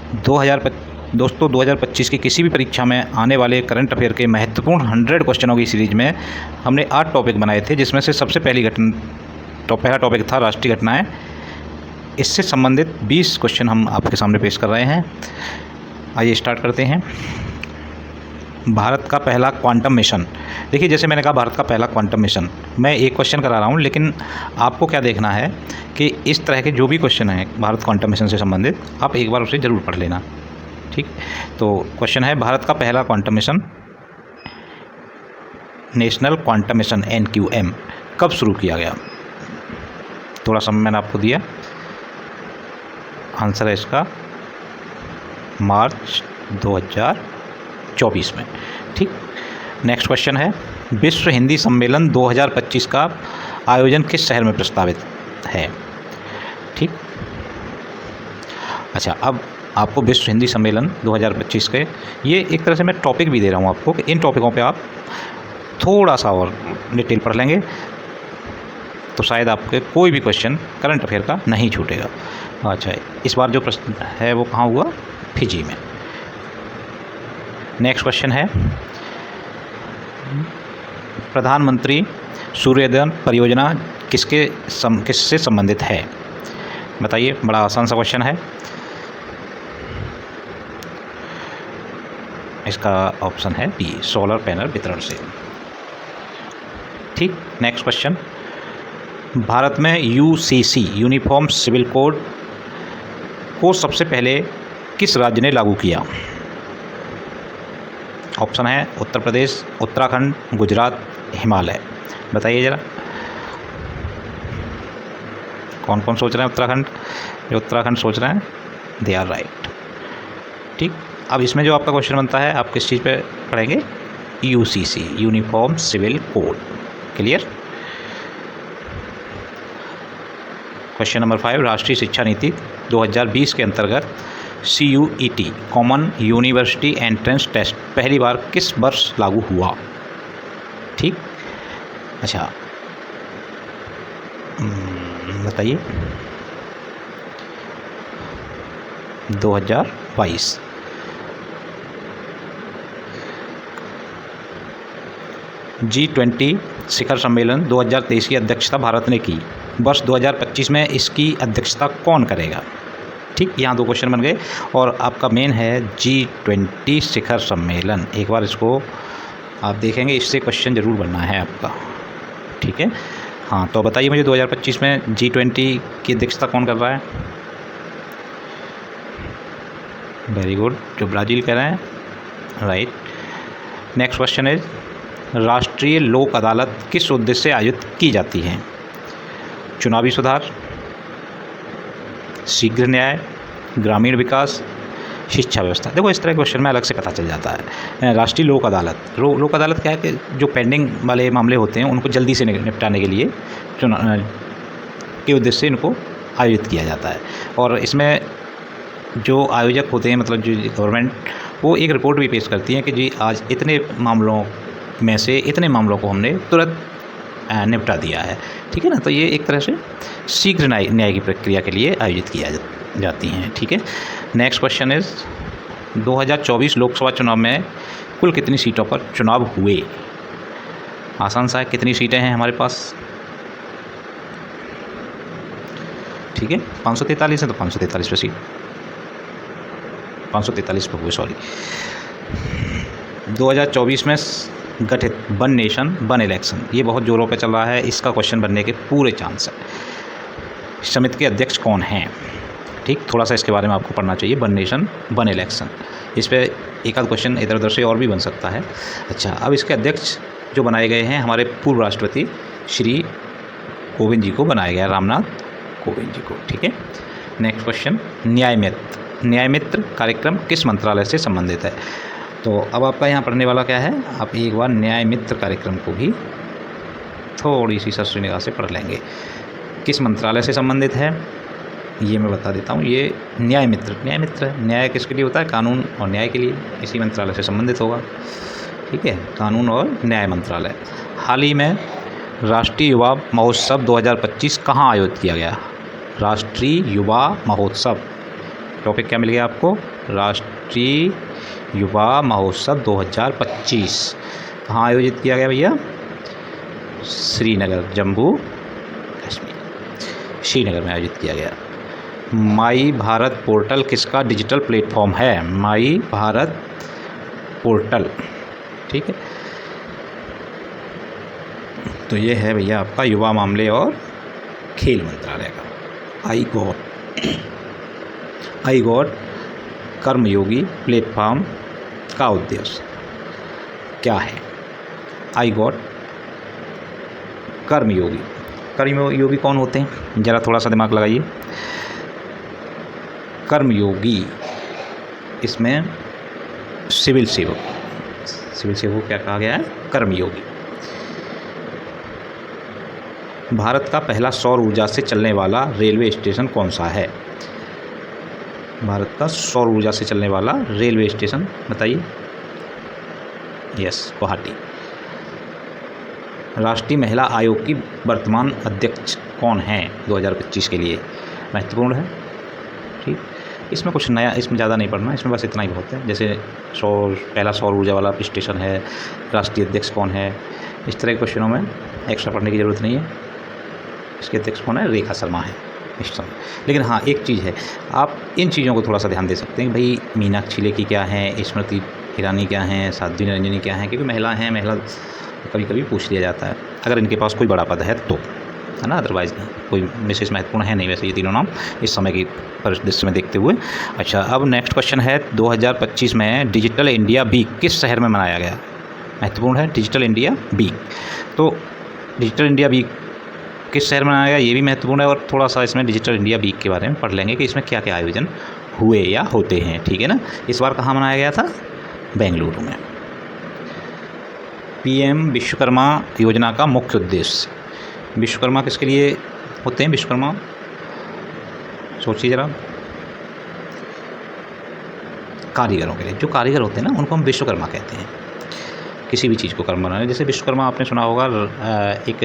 दोस्तों 2025 की किसी भी परीक्षा में आने वाले करंट अफेयर के महत्वपूर्ण 100 क्वेश्चनों की सीरीज में हमने 8 टॉपिक बनाए थे, जिसमें से सबसे पहला टॉपिक था राष्ट्रीय घटनाएं। इससे संबंधित 20 क्वेश्चन हम आपके सामने पेश कर रहे हैं। आइए स्टार्ट करते हैं। भारत का पहला क्वांटम मिशन। देखिए, जैसे मैंने कहा भारत का पहला क्वांटम मिशन, मैं एक क्वेश्चन करा रहा हूँ, लेकिन आपको क्या देखना है कि इस तरह के जो भी क्वेश्चन हैं भारत क्वांटम मिशन से संबंधित, आप एक बार उसे ज़रूर पढ़ लेना। ठीक, तो क्वेश्चन है भारत का पहला quantum mission, national quantum mission NQM, कब शुरू किया गया? थोड़ा समय मैंने आपको दिया। आंसर है इसका मार्च 2024 में। ठीक, नेक्स्ट क्वेश्चन है विश्व हिंदी सम्मेलन 2025 का आयोजन किस शहर में प्रस्तावित है? ठीक, अच्छा, अब आपको विश्व हिंदी सम्मेलन 2025 के ये एक तरह से मैं टॉपिक भी दे रहा हूँ आपको कि इन टॉपिकों पे आप थोड़ा सा और डिटेल पढ़ लेंगे तो शायद आपके कोई भी क्वेश्चन करंट अफेयर का नहीं छूटेगा। अच्छा, इस बार जो प्रश्न है वो कहाँ हुआ? फिजी में। नेक्स्ट क्वेश्चन है प्रधानमंत्री सूर्योदय परियोजना किससे संबंधित है? बताइए, बड़ा आसान सा क्वेश्चन है। इसका ऑप्शन है बी, सोलर पैनल वितरण से। ठीक, नेक्स्ट क्वेश्चन, भारत में UCC यूनिफॉर्म सिविल कोड को सबसे पहले किस राज्य ने लागू किया? ऑप्शन है उत्तर प्रदेश, उत्तराखंड, गुजरात, हिमालय। बताइए ज़रा, कौन कौन सोच रहे हैं उत्तराखंड? जो उत्तराखंड सोच रहे हैं, दे आर राइट। ठीक, अब इसमें जो आपका क्वेश्चन बनता है, आप किस चीज़ पे पढ़ेंगे? UCC uniform civil code. Clear? Question number 5, राष्ट्रीय शिक्षा नीति 2020 के अंतर्गत CUET common university entrance test पहली बार किस वर्ष लागू हुआ? ठीक, अच्छा, बताइए। 2022। G20 शिखर सम्मेलन 2023 की अध्यक्षता भारत ने की। वर्ष 2025 में इसकी अध्यक्षता कौन करेगा? ठीक, यहाँ 2 क्वेश्चन बन गए और आपका मेन है G20 शिखर सम्मेलन। एक बार इसको आप देखेंगे, इससे क्वेश्चन ज़रूर बनना है आपका। ठीक है, हाँ, तो बताइए मुझे 2025 में G20 की अध्यक्षता कौन कर रहा है? वेरी गुड, जो ब्राज़ील कह रहे हैं, राइट। नेक्स्ट क्वेश्चन है राष्ट्रीय लोक अदालत किस उद्देश्य से आयोजित की जाती है? चुनावी सुधार, शीघ्र न्याय, ग्रामीण विकास, शिक्षा व्यवस्था। देखो, इस तरह के क्वेश्चन में अलग से पता चल जाता है। राष्ट्रीय लोक अदालत, लोक अदालत क्या है कि जो पेंडिंग वाले मामले होते हैं उनको जल्दी से निपटाने के लिए के उद्देश्य से इनको आयोजित किया जाता है। और इसमें जो आयोजक होते हैं, मतलब जो गवर्नमेंट, वो एक रिपोर्ट भी पेश करती है कि जी आज इतने मामलों में से इतने मामलों को हमने तुरंत निपटा दिया है। ठीक है ना, तो ये एक तरह से शीघ्र न्याय की प्रक्रिया के लिए आयोजित किया जाती हैं। ठीक है, नेक्स्ट क्वेश्चन इज 2024 लोकसभा चुनाव में कुल कितनी सीटों पर चुनाव हुए? आसान सा है, कितनी सीटें हैं हमारे पास? ठीक है, 543 है तो 543 पे सीट, 543 पे हुए, सॉरी। 2024 में गठित वन नेशन वन इलेक्शन, ये बहुत जोरों पे चल रहा है, इसका क्वेश्चन बनने के पूरे चांस है। समिति के अध्यक्ष कौन हैं? ठीक, थोड़ा सा इसके बारे में आपको पढ़ना चाहिए। वन नेशन वन इलेक्शन, इस पर एक आध क्वेश्चन इधर उधर से और भी बन सकता है। अच्छा, अब इसके अध्यक्ष जो बनाए गए हैं, हमारे पूर्व राष्ट्रपति श्री कोविंद जी को बनाया गया, रामनाथ कोविंद जी को। ठीक है, नेक्स्ट क्वेश्चन, न्याय मित्र कार्यक्रम किस मंत्रालय से संबंधित है? तो अब आपका यहाँ पढ़ने वाला क्या है, आप एक बार न्याय मित्र कार्यक्रम को भी थोड़ी सी सरसरी निगाह से पढ़ लेंगे। किस मंत्रालय से संबंधित है ये मैं बता देता हूँ। ये न्याय मित्र है। न्याय किसके लिए होता है? कानून और न्याय के लिए, इसी मंत्रालय से संबंधित होगा। ठीक है, कानून और न्याय मंत्रालय। हाल ही में राष्ट्रीय युवा महोत्सव 2025 कहाँ आयोजित किया गया? राष्ट्रीय युवा महोत्सव टॉपिक क्या मिल गया आपको? राष्ट्रीय युवा महोत्सव 2025 कहाँ आयोजित किया गया भैया? श्रीनगर, जम्मू कश्मीर, श्रीनगर में आयोजित किया गया। माई भारत पोर्टल किसका डिजिटल प्लेटफॉर्म है? माई भारत पोर्टल, ठीक है। तो ये है भैया आपका युवा मामले और खेल मंत्रालय का आई गॉट कर्मयोगी प्लेटफॉर्म का उद्देश्य क्या है? आई गॉट कर्मयोगी, कर्मयोगी कौन होते हैं? ज़रा थोड़ा सा दिमाग लगाइए। कर्मयोगी इसमें सिविल सेवक क्या कहा गया है? कर्मयोगी। भारत का पहला सौर ऊर्जा से चलने वाला रेलवे स्टेशन कौन सा है? भारत का सौर ऊर्जा से चलने वाला रेलवे स्टेशन बताइए। यस, गुवाहाटी। राष्ट्रीय महिला आयोग की वर्तमान अध्यक्ष कौन है 2025 के लिए? महत्वपूर्ण है, ठीक। इसमें कुछ नया, इसमें ज़्यादा नहीं पढ़ना, इसमें बस इतना ही बहुत है। जैसे पहला सौर ऊर्जा वाला स्टेशन है, राष्ट्रीय अध्यक्ष कौन है, इस तरह के क्वेश्चनों में एक्स्ट्रा पढ़ने की ज़रूरत नहीं है। इसके अध्यक्ष कौन है? रेखा शर्मा है इस समय। लेकिन हाँ, एक चीज़ है, आप इन चीज़ों को थोड़ा सा ध्यान दे सकते हैं। भाई मीनाक्षी लेखी क्या है, स्मृति ईरानी क्या हैं, साध्वी निरंजनी क्या हैं, क्योंकि महिला हैं, महिला कभी कभी पूछ लिया जाता है अगर इनके पास कोई बड़ा पद है तो, है ना। अदरवाइज़ कोई विशेष महत्वपूर्ण है नहीं वैसे ये तीनों नाम इस समय की परिदृश्य में देखते हुए। अच्छा, अब नेक्स्ट क्वेश्चन है 2025 में डिजिटल इंडिया वीक किस शहर में मनाया गया? महत्वपूर्ण है, डिजिटल इंडिया वीक। तो डिजिटल इंडिया वीक किस शहर में मनाया गया, ये भी महत्वपूर्ण है। और थोड़ा सा इसमें डिजिटल इंडिया वीक के बारे में पढ़ लेंगे कि इसमें क्या क्या आयोजन हुए या होते हैं, ठीक है ना। इस बार कहाँ मनाया गया था? बेंगलुरु में। पीएम विश्वकर्मा योजना का मुख्य उद्देश्य, विश्वकर्मा किसके लिए होते हैं? विश्वकर्मा सोचिए ज़रा, कारीगरों के लिए। जो कारीगर होते हैं ना उनको हम विश्वकर्मा कहते हैं, किसी भी चीज़ को कर्म बनाने। जैसे विश्वकर्मा आपने सुना होगा, एक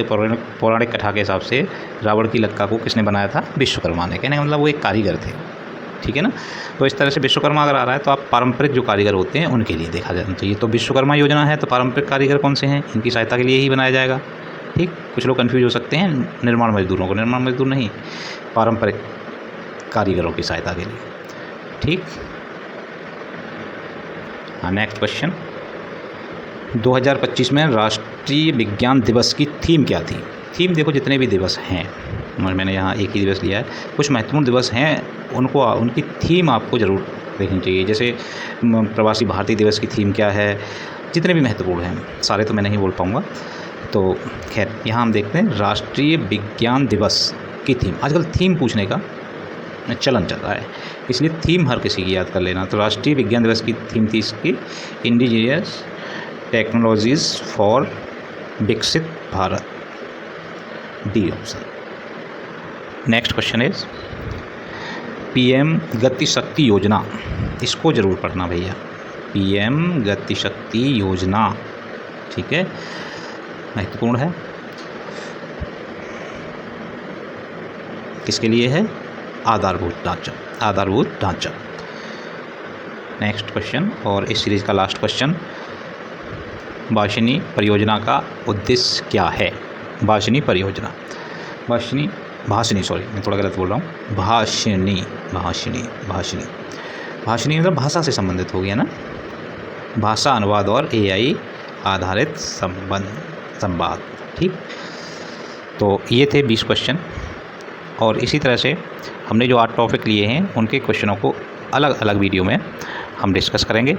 पौराणिक कथा के हिसाब से रावण की लंका को किसने बनाया था? विश्वकर्मा ने। कहने का मतलब वो एक कारीगर थे, ठीक है ना। तो इस तरह से विश्वकर्मा अगर आ रहा है तो आप पारंपरिक जो कारीगर होते हैं उनके लिए देखा जाना चाहिए। तो विश्वकर्मा योजना है तो पारंपरिक कारीगर कौन से हैं, इनकी सहायता के लिए ही बनाया जाएगा, ठीक। कुछ लोग कन्फ्यूज हो सकते हैं निर्माण मजदूरों को, निर्माण मजदूर नहीं, पारंपरिक कारीगरों की सहायता के लिए, ठीक। हाँ, नेक्स्ट क्वेश्चन, 2025 में राष्ट्रीय विज्ञान दिवस की थीम क्या थी? थीम देखो, जितने भी दिवस हैं, मैंने यहाँ एक ही दिवस लिया है, कुछ महत्वपूर्ण दिवस हैं, उनकी थीम आपको ज़रूर देखनी चाहिए। जैसे प्रवासी भारतीय दिवस की थीम क्या है, जितने भी महत्वपूर्ण हैं सारे तो मैं नहीं बोल पाऊँगा। तो खैर यहाँ हम देखते हैं राष्ट्रीय विज्ञान दिवस की थीम। आजकल थीम पूछने का चलन चल रहा है, इसलिए थीम हर किसी की याद कर लेना। तो राष्ट्रीय विज्ञान दिवस की थीम थी इसकी इंडिजिनियस टेक्नोलॉजीज़ फॉर विकसित Bharat, D option. Next question is PM गति शक्ति योजना, इसको ज़रूर पढ़ना भैया। पीएम गति शक्ति योजना, ठीक है, महत्वपूर्ण है। किसके लिए है? आधारभूत ढांचा। नेक्स्ट क्वेश्चन और इस सीरीज़ का लास्ट क्वेश्चन, भाषिनी परियोजना का उद्देश्य क्या है? भाषिनी सॉरी, मैं थोड़ा गलत बोल रहा हूँ। भाषिनी मतलब भाषा से संबंधित हो गया ना, भाषा अनुवाद और एआई आधारित संवाद, ठीक। तो ये थे 20 क्वेश्चन और इसी तरह से हमने जो 8 टॉपिक लिए हैं उनके क्वेश्चनों को अलग अलग वीडियो में हम डिस्कस करेंगे।